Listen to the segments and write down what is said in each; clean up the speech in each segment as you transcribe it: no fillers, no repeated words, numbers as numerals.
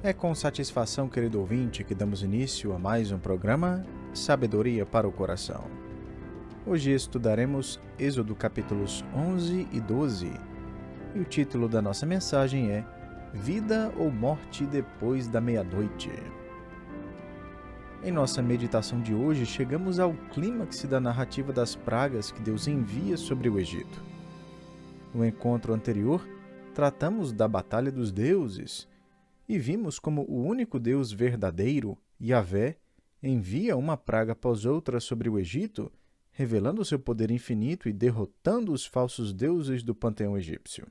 É com satisfação, querido ouvinte, que damos início a mais um programa Sabedoria para o Coração. Hoje estudaremos Êxodo capítulos 11 e 12, e o título da nossa mensagem é Vida ou Morte depois da meia-noite. Em nossa meditação de hoje, chegamos ao clímax da narrativa das pragas que Deus envia sobre o Egito. No encontro anterior, tratamos da Batalha dos Deuses e vimos como o único Deus verdadeiro, Yahvé, envia uma praga após outra sobre o Egito, revelando seu poder infinito e derrotando os falsos deuses do panteão egípcio.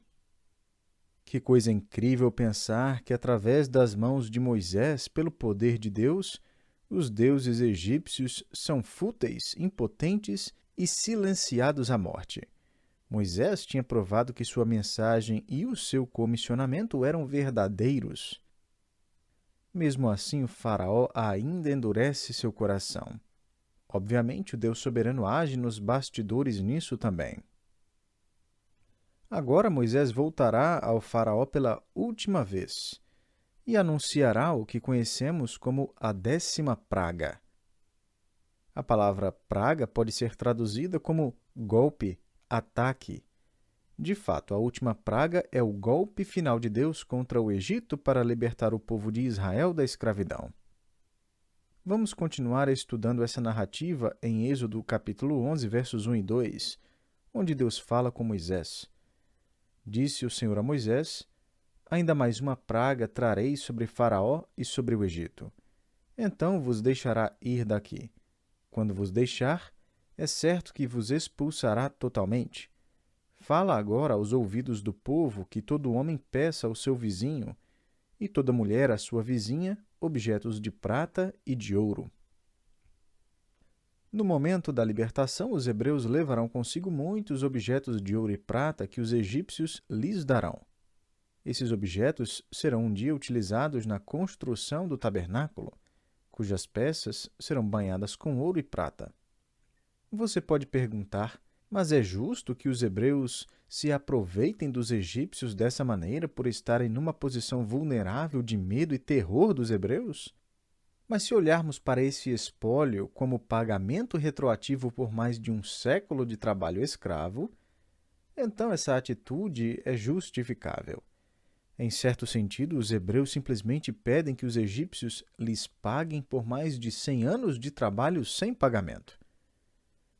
Que coisa incrível pensar que, através das mãos de Moisés, pelo poder de Deus, os deuses egípcios são fúteis, impotentes e silenciados à morte. Moisés tinha provado que sua mensagem e o seu comissionamento eram verdadeiros. Mesmo assim, o faraó ainda endurece seu coração. Obviamente, o Deus soberano age nos bastidores nisso também. Agora Moisés voltará ao faraó pela última vez e anunciará o que conhecemos como a 10ª praga. A palavra praga pode ser traduzida como golpe, ataque. De fato, a última praga é o golpe final de Deus contra o Egito para libertar o povo de Israel da escravidão. Vamos continuar estudando essa narrativa em Êxodo capítulo 11, versos 1 e 2, onde Deus fala com Moisés. Disse o Senhor a Moisés: Ainda mais uma praga trarei sobre Faraó e sobre o Egito. Então vos deixará ir daqui. Quando vos deixar, é certo que vos expulsará totalmente. Fala agora aos ouvidos do povo que todo homem peça ao seu vizinho, e toda mulher à sua vizinha, objetos de prata e de ouro. No momento da libertação, os hebreus levarão consigo muitos objetos de ouro e prata que os egípcios lhes darão. Esses objetos serão um dia utilizados na construção do tabernáculo, cujas peças serão banhadas com ouro e prata. Você pode perguntar: mas é justo que os hebreus se aproveitem dos egípcios dessa maneira por estarem numa posição vulnerável de medo e terror dos hebreus? Mas se olharmos para esse espólio como pagamento retroativo por mais de um século de trabalho escravo, então essa atitude é justificável. Em certo sentido, os hebreus simplesmente pedem que os egípcios lhes paguem por mais de 100 anos de trabalho sem pagamento.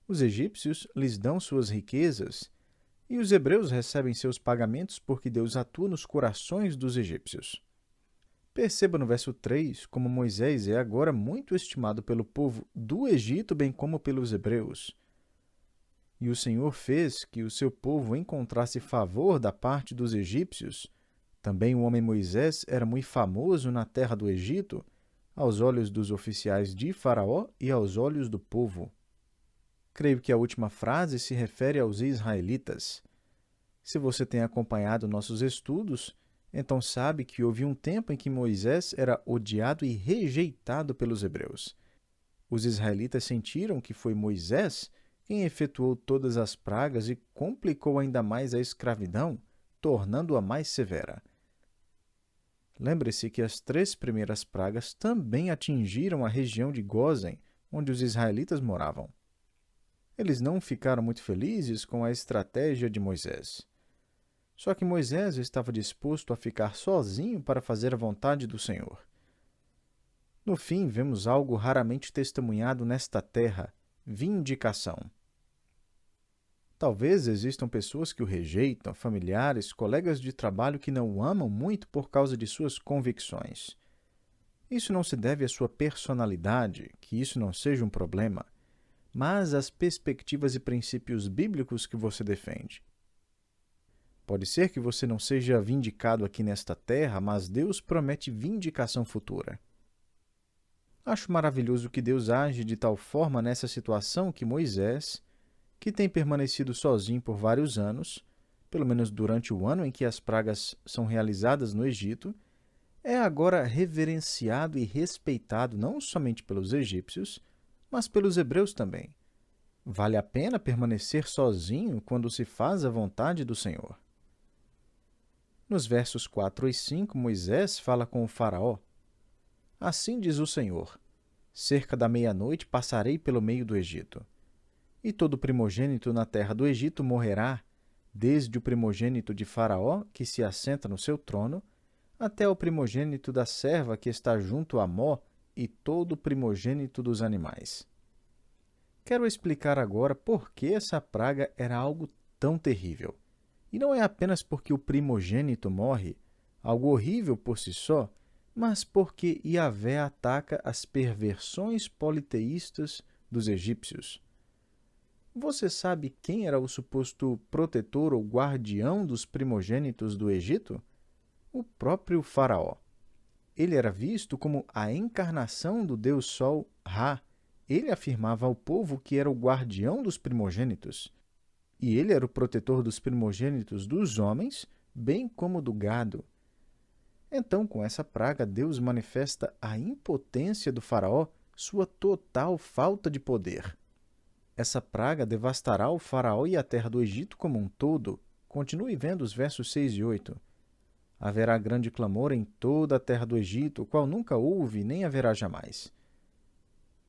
Os egípcios lhes dão suas riquezas e os hebreus recebem seus pagamentos porque Deus atua nos corações dos egípcios. Perceba no verso 3 como Moisés é agora muito estimado pelo povo do Egito, bem como pelos hebreus. E o Senhor fez que o seu povo encontrasse favor da parte dos egípcios. Também o homem Moisés era muito famoso na terra do Egito, aos olhos dos oficiais de Faraó e aos olhos do povo. Creio que a última frase se refere aos israelitas. Se você tem acompanhado nossos estudos, então sabe que houve um tempo em que Moisés era odiado e rejeitado pelos hebreus. Os israelitas sentiram que foi Moisés quem efetuou todas as pragas e complicou ainda mais a escravidão, tornando-a mais severa. Lembre-se que as 3 primeiras pragas também atingiram a região de Gósen, onde os israelitas moravam. Eles não ficaram muito felizes com a estratégia de Moisés. Só que Moisés estava disposto a ficar sozinho para fazer a vontade do Senhor. No fim, vemos algo raramente testemunhado nesta terra: vindicação. Talvez existam pessoas que o rejeitam, familiares, colegas de trabalho que não o amam muito por causa de suas convicções. Isso não se deve à sua personalidade, que isso não seja um problema, mas às perspectivas e princípios bíblicos que você defende. Pode ser que você não seja vindicado aqui nesta terra, mas Deus promete vindicação futura. Acho maravilhoso que Deus age de tal forma nessa situação que Moisés, que tem permanecido sozinho por vários anos, pelo menos durante o ano em que as pragas são realizadas no Egito, é agora reverenciado e respeitado não somente pelos egípcios, mas pelos hebreus também. Vale a pena permanecer sozinho quando se faz a vontade do Senhor. Nos versos 4 e 5, Moisés fala com o faraó: Assim diz o Senhor: cerca da meia-noite passarei pelo meio do Egito. E todo primogênito na terra do Egito morrerá, desde o primogênito de Faraó, que se assenta no seu trono, até o primogênito da serva que está junto a Mó, e todo o primogênito dos animais. Quero explicar agora por que essa praga era algo tão terrível. E não é apenas porque o primogênito morre, algo horrível por si só, mas porque Yahvé ataca as perversões politeístas dos egípcios. Você sabe quem era o suposto protetor ou guardião dos primogênitos do Egito? O próprio Faraó. Ele era visto como a encarnação do deus Sol, Ra. Ele afirmava ao povo que era o guardião dos primogênitos. E ele era o protetor dos primogênitos dos homens, bem como do gado. Então, com essa praga, Deus manifesta a impotência do Faraó, sua total falta de poder. Essa praga devastará o Faraó e a terra do Egito como um todo. Continue vendo os versos 6 e 8. Haverá grande clamor em toda a terra do Egito, o qual nunca houve nem haverá jamais.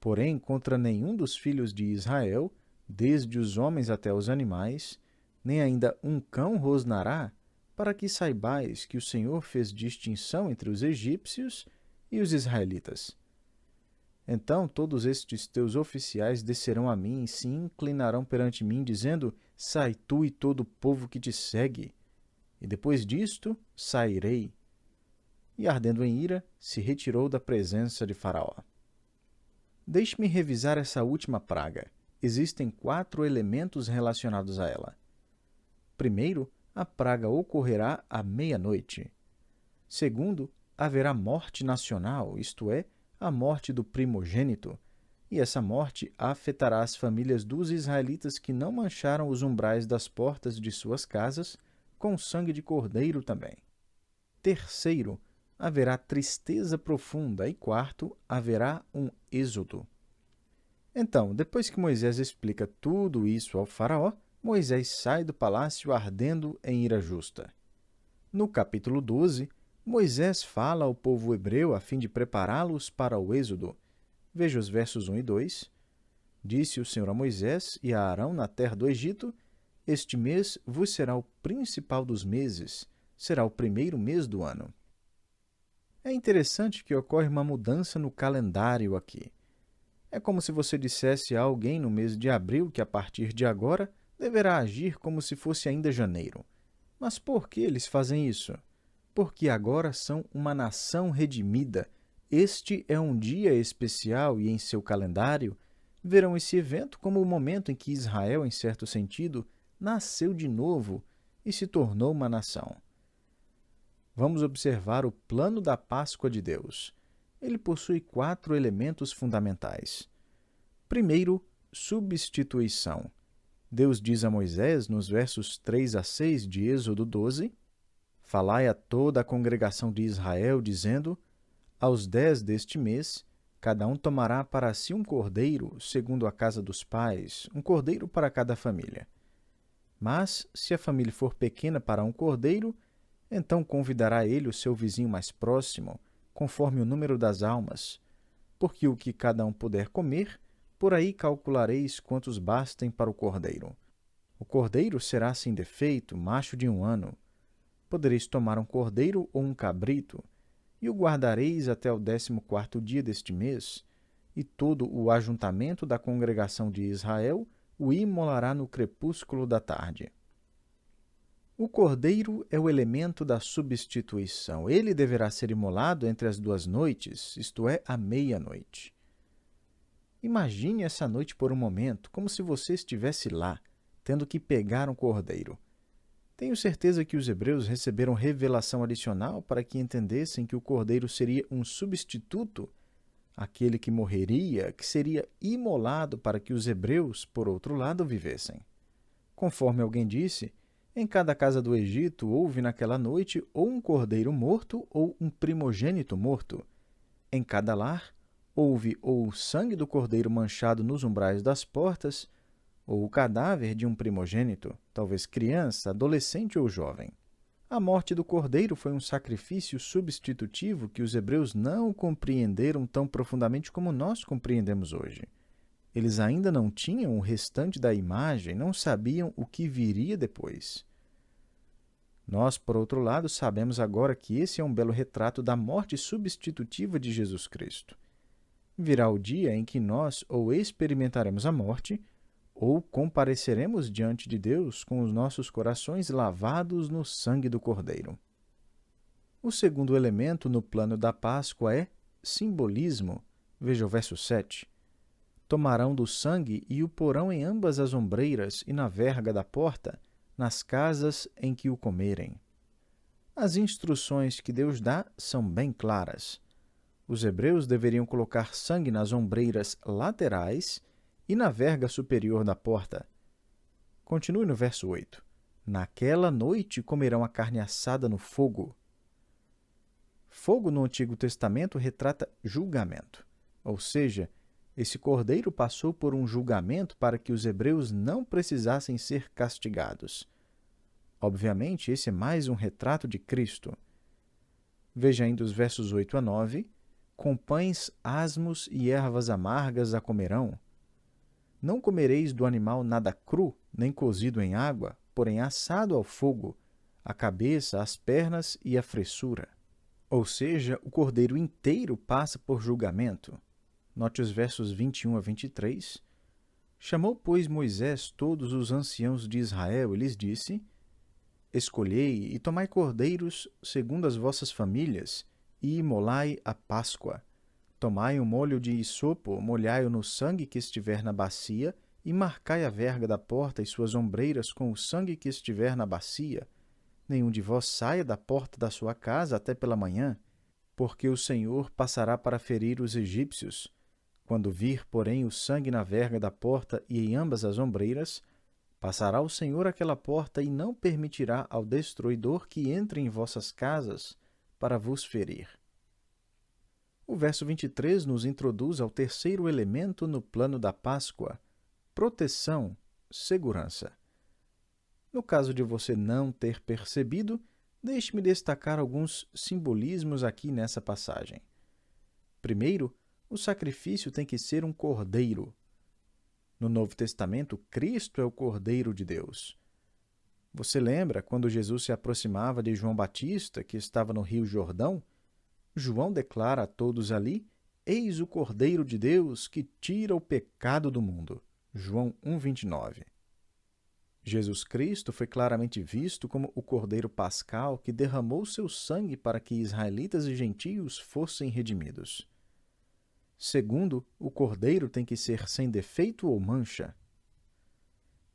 Porém, contra nenhum dos filhos de Israel, desde os homens até os animais, nem ainda um cão rosnará, para que saibais que o Senhor fez distinção entre os egípcios e os israelitas. Então todos estes teus oficiais descerão a mim e se inclinarão perante mim, dizendo: sai tu e todo o povo que te segue. E depois disto sairei. E ardendo em ira, se retirou da presença de Faraó. Deixe-me revisar essa última praga. Existem 4 elementos relacionados a ela. Primeiro, a praga ocorrerá à meia-noite. Segundo, haverá morte nacional, isto é, a morte do primogênito, e essa morte afetará as famílias dos israelitas que não mancharam os umbrais das portas de suas casas com sangue de cordeiro também. Terceiro, haverá tristeza profunda, e quarto, haverá um êxodo. Então, depois que Moisés explica tudo isso ao faraó, Moisés sai do palácio ardendo em ira justa. No capítulo 12, Moisés fala ao povo hebreu a fim de prepará-los para o êxodo. Veja os versos 1 e 2. Disse o Senhor a Moisés e a Arão na terra do Egito: este mês vos será o principal dos meses, será o primeiro mês do ano. É interessante que ocorre uma mudança no calendário aqui. É como se você dissesse a alguém no mês de abril que a partir de agora deverá agir como se fosse ainda janeiro. Mas por que eles fazem isso? Porque agora são uma nação redimida. Este é um dia especial e em seu calendário verão esse evento como o momento em que Israel, em certo sentido, nasceu de novo e se tornou uma nação. Vamos observar o plano da Páscoa de Deus. Ele possui 4 elementos fundamentais. Primeiro, substituição. Deus diz a Moisés, nos versos 3 a 6 de Êxodo 12, falai a toda a congregação de Israel, dizendo: aos 10 deste mês, cada um tomará para si um cordeiro, segundo a casa dos pais, um cordeiro para cada família. Mas, se a família for pequena para um cordeiro, então convidará ele o seu vizinho mais próximo, conforme o número das almas, porque o que cada um puder comer, por aí calculareis quantos bastem para o cordeiro. O cordeiro será sem defeito, macho de 1 ano. Podereis tomar um cordeiro ou um cabrito, e o guardareis até o 14º dia deste mês, e todo o ajuntamento da congregação de Israel o imolará no crepúsculo da tarde. O cordeiro é o elemento da substituição. Ele deverá ser imolado entre as 2 noites, isto é, à meia-noite. Imagine essa noite por um momento, como se você estivesse lá, tendo que pegar um cordeiro. Tenho certeza que os hebreus receberam revelação adicional para que entendessem que o cordeiro seria um substituto, aquele que morreria, que seria imolado para que os hebreus, por outro lado, vivessem. Conforme alguém disse, em cada casa do Egito houve naquela noite ou um cordeiro morto ou um primogênito morto. Em cada lar houve ou o sangue do cordeiro manchado nos umbrais das portas, ou o cadáver de um primogênito, talvez criança, adolescente ou jovem. A morte do cordeiro foi um sacrifício substitutivo que os hebreus não compreenderam tão profundamente como nós compreendemos hoje. Eles ainda não tinham o restante da imagem, não sabiam o que viria depois. Nós, por outro lado, sabemos agora que esse é um belo retrato da morte substitutiva de Jesus Cristo. Virá o dia em que nós ou experimentaremos a morte, ou compareceremos diante de Deus com os nossos corações lavados no sangue do Cordeiro. O segundo elemento no plano da Páscoa é simbolismo. Veja o verso 7. Tomarão do sangue e o porão em ambas as ombreiras e na verga da porta, nas casas em que o comerem. As instruções que Deus dá são bem claras. Os hebreus deveriam colocar sangue nas ombreiras laterais e na verga superior da porta. Continue no verso 8. Naquela noite comerão a carne assada no fogo. Fogo no Antigo Testamento retrata julgamento, ou seja, esse cordeiro passou por um julgamento para que os hebreus não precisassem ser castigados. Obviamente, esse é mais um retrato de Cristo. Veja ainda os versos 8 a 9. Com pães asmos e ervas amargas a comerão. Não comereis do animal nada cru, nem cozido em água, porém assado ao fogo, a cabeça, as pernas e a fressura. Ou seja, o cordeiro inteiro passa por julgamento. Note os versos 21 a 23. Chamou, pois, Moisés todos os anciãos de Israel e lhes disse: Escolhei e tomai cordeiros segundo as vossas famílias, e imolai a Páscoa. Tomai um molho de hisopo, molhai-o no sangue que estiver na bacia, e marcai a verga da porta e suas ombreiras com o sangue que estiver na bacia. Nenhum de vós saia da porta da sua casa até pela manhã, porque o Senhor passará para ferir os egípcios. Quando vir, porém, o sangue na verga da porta e em ambas as ombreiras, passará o Senhor aquela porta e não permitirá ao destruidor que entre em vossas casas para vos ferir. O verso 23 nos introduz ao terceiro elemento no plano da Páscoa: proteção, segurança. No caso de você não ter percebido, deixe-me destacar alguns simbolismos aqui nessa passagem. Primeiro, o sacrifício tem que ser um cordeiro. No Novo Testamento, Cristo é o Cordeiro de Deus. Você lembra quando Jesus se aproximava de João Batista, que estava no Rio Jordão? João declara a todos ali: Eis o Cordeiro de Deus que tira o pecado do mundo. João 1,29. Jesus Cristo foi claramente visto como o Cordeiro Pascal que derramou seu sangue para que israelitas e gentios fossem redimidos. Segundo, o Cordeiro tem que ser sem defeito ou mancha.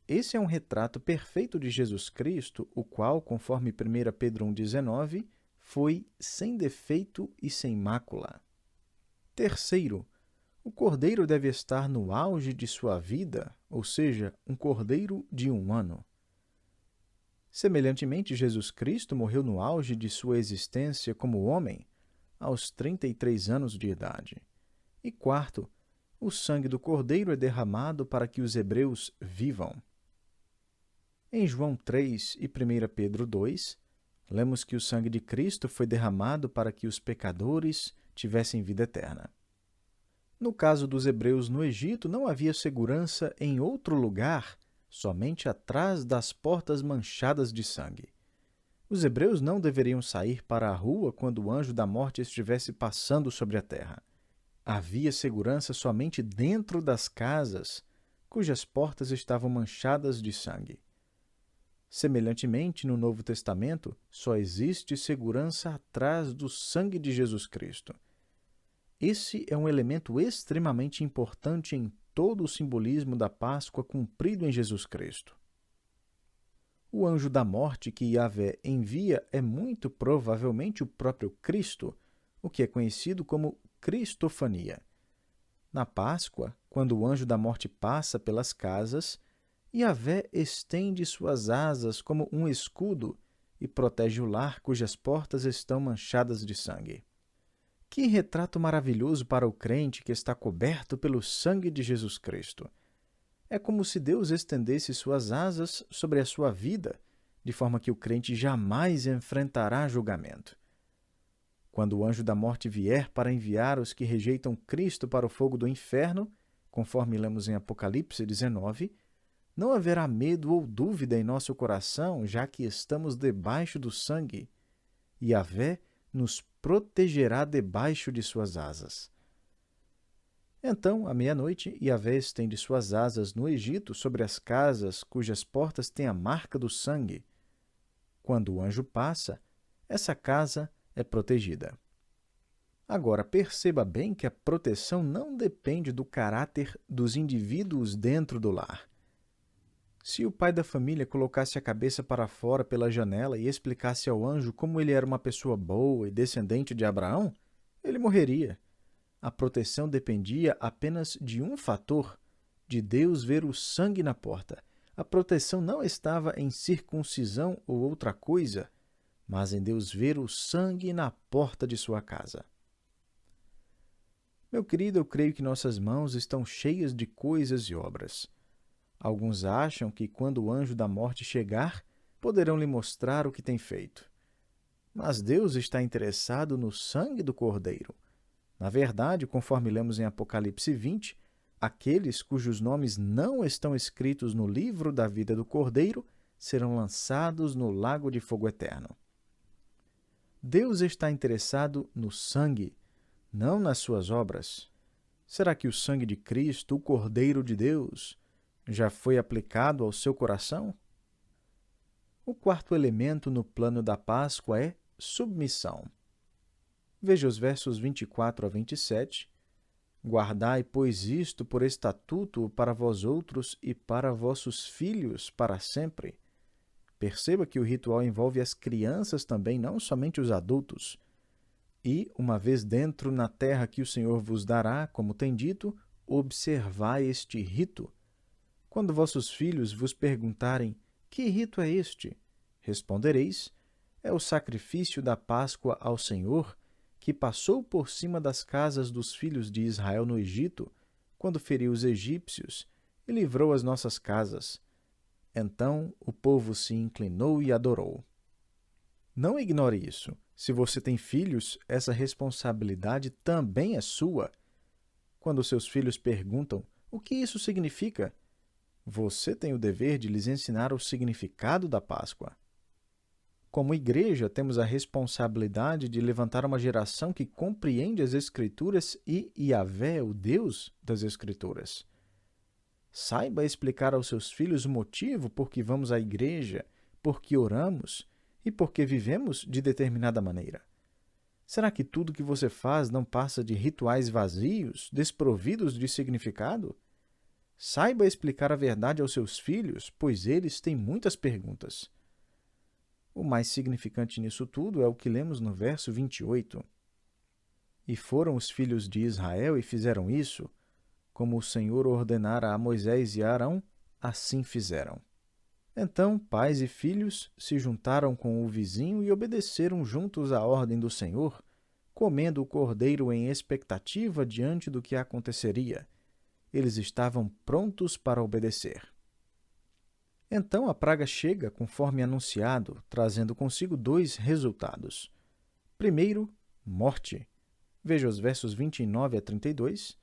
Esse é um retrato perfeito de Jesus Cristo, o qual, conforme 1 Pedro 1,19, foi sem defeito e sem mácula. Terceiro, o cordeiro deve estar no auge de sua vida, ou seja, um cordeiro de 1 ano. Semelhantemente, Jesus Cristo morreu no auge de sua existência como homem, aos 33 anos de idade. E quarto, o sangue do cordeiro é derramado para que os hebreus vivam. Em João 3 e 1 Pedro 2, lemos que o sangue de Cristo foi derramado para que os pecadores tivessem vida eterna. No caso dos hebreus no Egito, não havia segurança em outro lugar, somente atrás das portas manchadas de sangue. Os hebreus não deveriam sair para a rua quando o anjo da morte estivesse passando sobre a terra. Havia segurança somente dentro das casas, cujas portas estavam manchadas de sangue. Semelhantemente, no Novo Testamento, só existe segurança atrás do sangue de Jesus Cristo. Esse é um elemento extremamente importante em todo o simbolismo da Páscoa cumprido em Jesus Cristo. O anjo da morte que Yahvé envia é muito provavelmente o próprio Cristo, o que é conhecido como Cristofania. Na Páscoa, quando o anjo da morte passa pelas casas, Yahvé estende suas asas como um escudo e protege o lar cujas portas estão manchadas de sangue. Que retrato maravilhoso para o crente que está coberto pelo sangue de Jesus Cristo! É como se Deus estendesse suas asas sobre a sua vida de forma que o crente jamais enfrentará julgamento. Quando o anjo da morte vier para enviar os que rejeitam Cristo para o fogo do inferno, conforme lemos em Apocalipse 19, não haverá medo ou dúvida em nosso coração, já que estamos debaixo do sangue. Yahvé nos protegerá debaixo de suas asas. Então, à meia-noite, Yahvé estende suas asas no Egito sobre as casas cujas portas têm a marca do sangue. Quando o anjo passa, essa casa é protegida. Agora, perceba bem que a proteção não depende do caráter dos indivíduos dentro do lar. Se o pai da família colocasse a cabeça para fora pela janela e explicasse ao anjo como ele era uma pessoa boa e descendente de Abraão, ele morreria. A proteção dependia apenas de um fator, de Deus ver o sangue na porta. A proteção não estava em circuncisão ou outra coisa, mas em Deus ver o sangue na porta de sua casa. Meu querido, eu creio que nossas mãos estão cheias de coisas e obras. Alguns acham que quando o anjo da morte chegar, poderão lhe mostrar o que tem feito. Mas Deus está interessado no sangue do Cordeiro. Na verdade, conforme lemos em Apocalipse 20, aqueles cujos nomes não estão escritos no livro da vida do Cordeiro serão lançados no lago de fogo eterno. Deus está interessado no sangue, não nas suas obras. Será que o sangue de Cristo, o Cordeiro de Deus, já foi aplicado ao seu coração? O quarto elemento no plano da Páscoa é submissão. Veja os versos 24 a 27. Guardai, pois, isto por estatuto para vós outros e para vossos filhos para sempre. Perceba que o ritual envolve as crianças também, não somente os adultos. E, uma vez dentro na terra que o Senhor vos dará, como tem dito, observai este rito. Quando vossos filhos vos perguntarem, que rito é este? Respondereis, é o sacrifício da Páscoa ao Senhor, que passou por cima das casas dos filhos de Israel no Egito, quando feriu os egípcios e livrou as nossas casas. Então o povo se inclinou e adorou. Não ignore isso. Se você tem filhos, essa responsabilidade também é sua. Quando seus filhos perguntam, o que isso significa? Você tem o dever de lhes ensinar o significado da Páscoa. Como igreja, temos a responsabilidade de levantar uma geração que compreende as Escrituras e Yahvé, o Deus das Escrituras. Saiba explicar aos seus filhos o motivo por que vamos à igreja, por que oramos e por que vivemos de determinada maneira. Será que tudo que você faz não passa de rituais vazios, desprovidos de significado? Saiba explicar a verdade aos seus filhos, pois eles têm muitas perguntas. O mais significante nisso tudo é o que lemos no verso 28. E foram os filhos de Israel e fizeram isso, como o Senhor ordenara a Moisés e a Arão, assim fizeram. Então, pais e filhos se juntaram com o vizinho e obedeceram juntos à ordem do Senhor, comendo o cordeiro em expectativa diante do que aconteceria. Eles estavam prontos para obedecer. Então a praga chega, conforme anunciado, trazendo consigo dois resultados. Primeiro, morte. Veja os versos 29 a 32.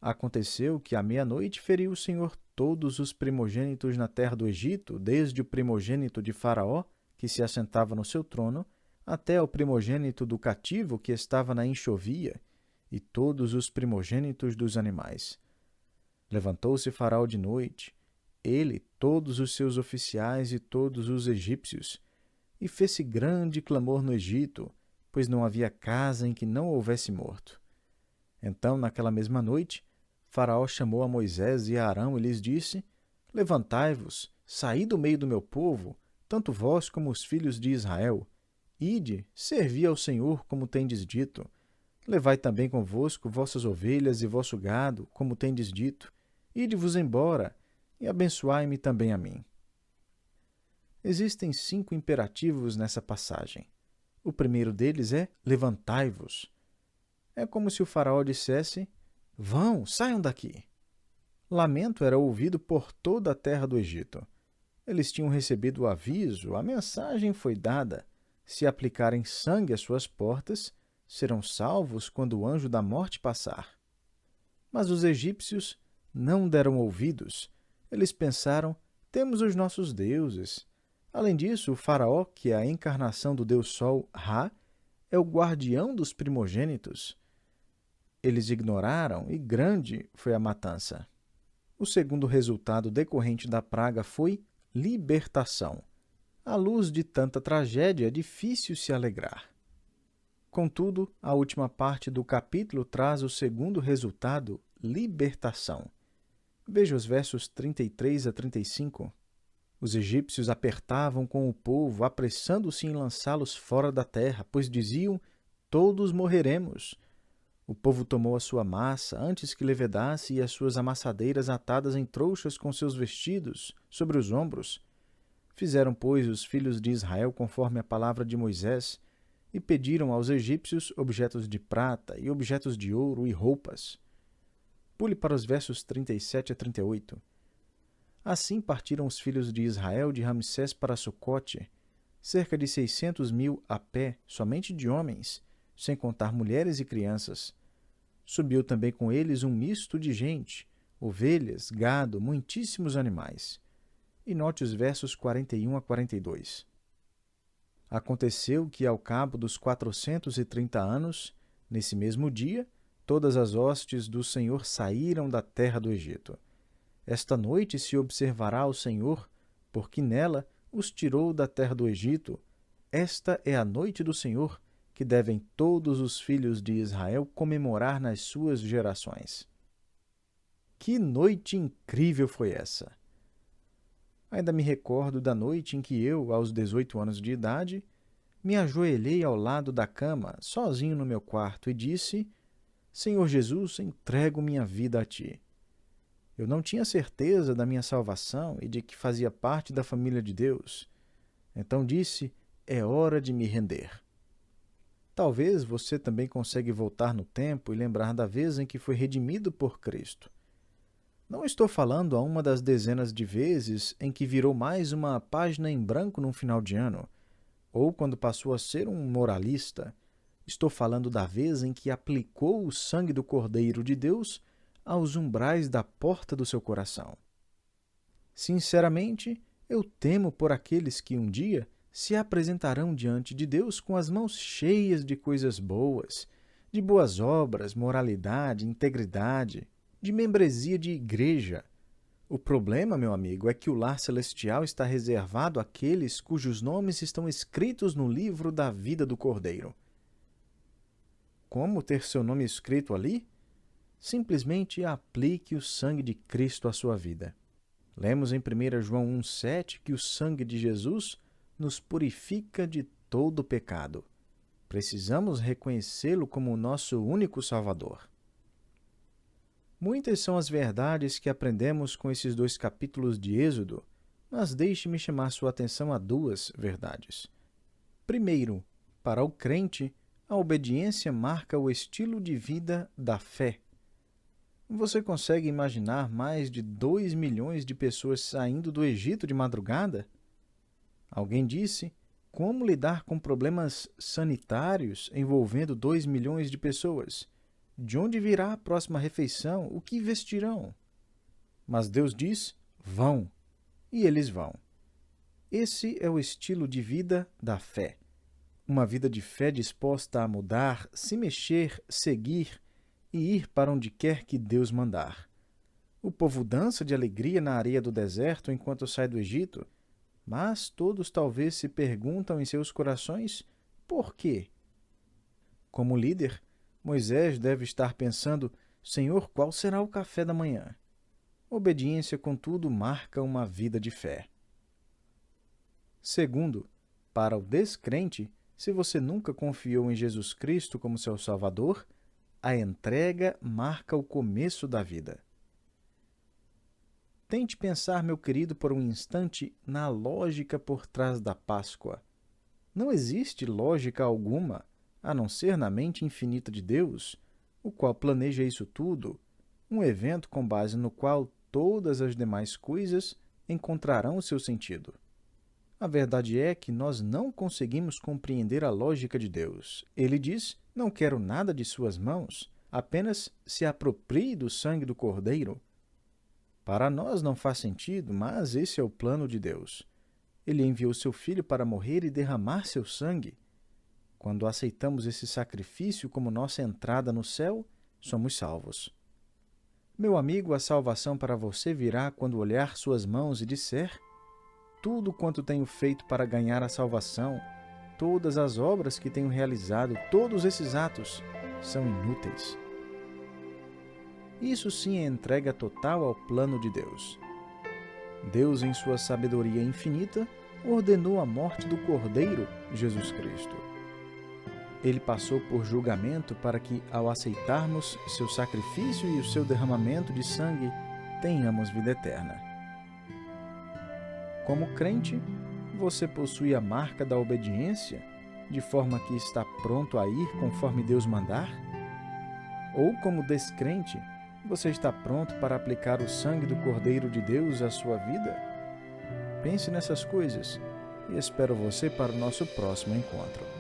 Aconteceu que à meia-noite feriu o Senhor todos os primogênitos na terra do Egito, desde o primogênito de Faraó, que se assentava no seu trono, até o primogênito do cativo que estava na enxovia, e todos os primogênitos dos animais. Levantou-se Faraó de noite, ele, todos os seus oficiais e todos os egípcios, e fez-se grande clamor no Egito, pois não havia casa em que não houvesse morto. Então, naquela mesma noite, Faraó chamou a Moisés e a Arão e lhes disse, levantai-vos, saí do meio do meu povo, tanto vós como os filhos de Israel. Ide, servi ao Senhor, como tendes dito. Levai também convosco vossas ovelhas e vosso gado, como tendes dito. Ide-vos embora, e abençoai-me também a mim. Existem 5 imperativos nessa passagem. O primeiro deles é levantai-vos. É como se o faraó dissesse, vão, saiam daqui. Lamento era ouvido por toda a terra do Egito. Eles tinham recebido o aviso, a mensagem foi dada. Se aplicarem sangue às suas portas, serão salvos quando o anjo da morte passar. Mas os egípcios não deram ouvidos. Eles pensaram: temos os nossos deuses. Além disso, o faraó, que é a encarnação do deus Sol, Ra, é o guardião dos primogênitos. Eles ignoraram e grande foi a matança. O segundo resultado decorrente da praga foi libertação. À luz de tanta tragédia, é difícil se alegrar. Contudo, a última parte do capítulo traz o segundo resultado, libertação. Veja os versos 33 a 35. Os egípcios apertavam com o povo, apressando-se em lançá-los fora da terra, pois diziam: todos morreremos. O povo tomou a sua massa antes que levedasse e as suas amassadeiras atadas em trouxas com seus vestidos sobre os ombros. Fizeram, pois, os filhos de Israel conforme a palavra de Moisés e pediram aos egípcios objetos de prata e objetos de ouro e roupas. Pule para os versos 37 a 38. Assim partiram os filhos de Israel de Ramsés para Sucote, cerca de 600.000 a pé, somente de homens, sem contar mulheres e crianças. Subiu também com eles um misto de gente, ovelhas, gado, muitíssimos animais. E note os versos 41 a 42. Aconteceu que, ao cabo dos 430 anos, nesse mesmo dia, todas as hostes do Senhor saíram da terra do Egito. Esta noite se observará o Senhor, porque nela os tirou da terra do Egito. Esta é a noite do Senhor, que devem todos os filhos de Israel comemorar nas suas gerações. Que noite incrível foi essa! Ainda me recordo da noite em que eu, aos 18 anos de idade, me ajoelhei ao lado da cama, sozinho no meu quarto, e disse: Senhor Jesus, entrego minha vida a Ti. Eu não tinha certeza da minha salvação e de que fazia parte da família de Deus. Então disse: é hora de me render. Talvez você também consiga voltar no tempo e lembrar da vez em que foi redimido por Cristo. Não estou falando a uma das dezenas de vezes em que virou mais uma página em branco num final de ano, ou quando passou a ser um moralista. Estou falando da vez em que aplicou o sangue do Cordeiro de Deus aos umbrais da porta do seu coração. Sinceramente, eu temo por aqueles que um dia se apresentarão diante de Deus com as mãos cheias de coisas boas, de boas obras, moralidade, integridade, de membresia de igreja. O problema, meu amigo, é que o lar celestial está reservado àqueles cujos nomes estão escritos no livro da vida do Cordeiro. Como ter seu nome escrito ali? Simplesmente aplique o sangue de Cristo à sua vida. Lemos em 1 João 1,7 que o sangue de Jesus nos purifica de todo pecado. Precisamos reconhecê-lo como o nosso único Salvador. Muitas são as verdades que aprendemos com esses 2 capítulos de Êxodo, mas deixe-me chamar sua atenção a 2 verdades. Primeiro, para o crente, a obediência marca o estilo de vida da fé. Você consegue imaginar mais de 2 milhões de pessoas saindo do Egito de madrugada? Alguém disse: como lidar com problemas sanitários envolvendo 2 milhões de pessoas? De onde virá a próxima refeição? O que vestirão? Mas Deus diz: vão. E eles vão. Esse é o estilo de vida da fé. Uma vida de fé disposta a mudar, se mexer, seguir e ir para onde quer que Deus mandar. O povo dança de alegria na areia do deserto enquanto sai do Egito, mas todos talvez se perguntam em seus corações: por quê? Como líder, Moisés deve estar pensando: Senhor, qual será o café da manhã? Obediência, contudo, marca uma vida de fé. Segundo, para o descrente, se você nunca confiou em Jesus Cristo como seu Salvador, a entrega marca o começo da vida. Tente pensar, meu querido, por um instante na lógica por trás da Páscoa. Não existe lógica alguma, a não ser na mente infinita de Deus, o qual planeja isso tudo, um evento com base no qual todas as demais coisas encontrarão o seu sentido. A verdade é que nós não conseguimos compreender a lógica de Deus. Ele diz: "Não quero nada de suas mãos, apenas se aproprie do sangue do Cordeiro." Para nós não faz sentido, mas esse é o plano de Deus. Ele enviou seu Filho para morrer e derramar seu sangue. Quando aceitamos esse sacrifício como nossa entrada no céu, somos salvos. Meu amigo, a salvação para você virá quando olhar suas mãos e disser: "Tudo quanto tenho feito para ganhar a salvação, todas as obras que tenho realizado, todos esses atos são inúteis." Isso sim é entrega total ao plano de Deus. Deus, em sua sabedoria infinita, ordenou a morte do Cordeiro, Jesus Cristo. Ele passou por julgamento para que, ao aceitarmos seu sacrifício e o seu derramamento de sangue, tenhamos vida eterna. Como crente, você possui a marca da obediência, de forma que está pronto a ir conforme Deus mandar? Ou, como descrente, você está pronto para aplicar o sangue do Cordeiro de Deus à sua vida? Pense nessas coisas e espero você para o nosso próximo encontro.